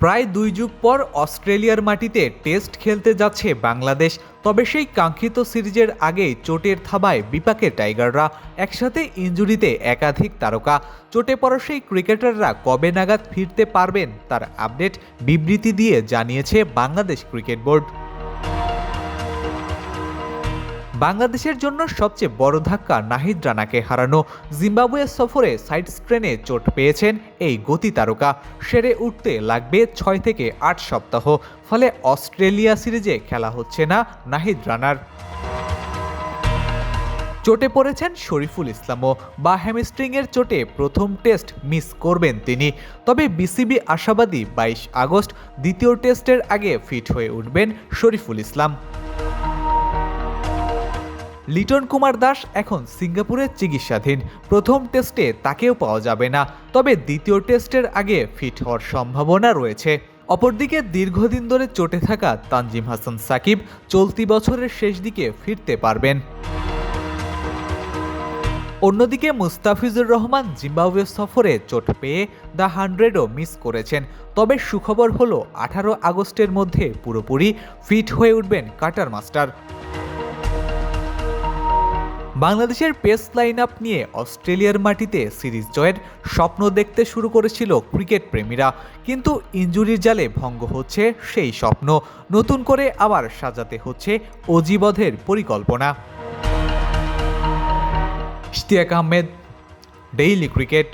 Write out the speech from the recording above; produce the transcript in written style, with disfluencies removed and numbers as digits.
প্রায় ২ যুগ পর অস্ট্রেলিয়ার মাটিতে টেস্ট খেলতে যাচ্ছে বাংলাদেশ। তবে সেই কাঙ্ক্ষিত সিরিজের আগেই চোটের থাবায় বিপাকে টাইগাররা। একসাথে ইনজুরিতে একাধিক তারকা। চোটে পড়া সেই ক্রিকেটাররা কবে নাগাদ ফিরতে পারবেন তার আপডেট বিবৃতি দিয়ে জানিয়েছে বাংলাদেশ ক্রিকেট বোর্ড। বাংলাদেশের জন্য সবচেয়ে বড় ধাক্কা নাহিদ রানাকে হারানো। জিম্বাবুয়ে সফরে সাইড স্ট্রেনে চোট পেয়েছেন এই গতি তারকা। সেরে উঠতে লাগবে ৬ থেকে ৮ সপ্তাহ। ফলে অস্ট্রেলিয়া সিরিজে খেলা হচ্ছে না নাহিদ রানার। চোটে পড়েছেন শরীফুল ইসলামও। বা হ্যামস্ট্রিংয়ের চোটে প্রথম টেস্ট মিস করবেন তিনি। তবে বিসিবি আশাবাদী ২২ আগস্ট দ্বিতীয় টেস্টের আগে ফিট হয়ে উঠবেন শরীফুল ইসলাম। লিটন কুমার দাস এখন সিঙ্গাপুরে চিকিৎসাধীন। প্রথম টেস্টে তাকেও পাওয়া যাবে না, তবে দ্বিতীয় টেস্টের আগে ফিট হওয়ার সম্ভাবনা রয়েছে। অপরদিকে দীর্ঘদিন ধরে চোটে থাকা তানজিম হাসান সাকিব চলতি বছরের শেষ দিকে ফিরতে পারবেন। অন্যদিকে মুস্তাফিজুর রহমান জিম্বাবুয়ে সফরে চোট পেয়ে দ্য 100ও মিস করেছেন। তবে সুখবর হলো 18 আগস্টের মধ্যে পুরোপুরি ফিট হয়ে উঠবেন কাটার মাস্টার। বাংলাদেশের পেস লাইন আপ নিয়ে অস্ট্রেলিয়ার মাটিতে সিরিজ জয়ের স্বপ্ন দেখতে শুরু করেছিল ক্রিকেট প্রেমীরা। কিন্তু ইনজুরির জালে ভঙ্গ হচ্ছে সেই স্বপ্ন। নতুন করে আবার সাজাতে হচ্ছে অজিবধের পরিকল্পনা। Ishtiaq Ahmed, daily cricket.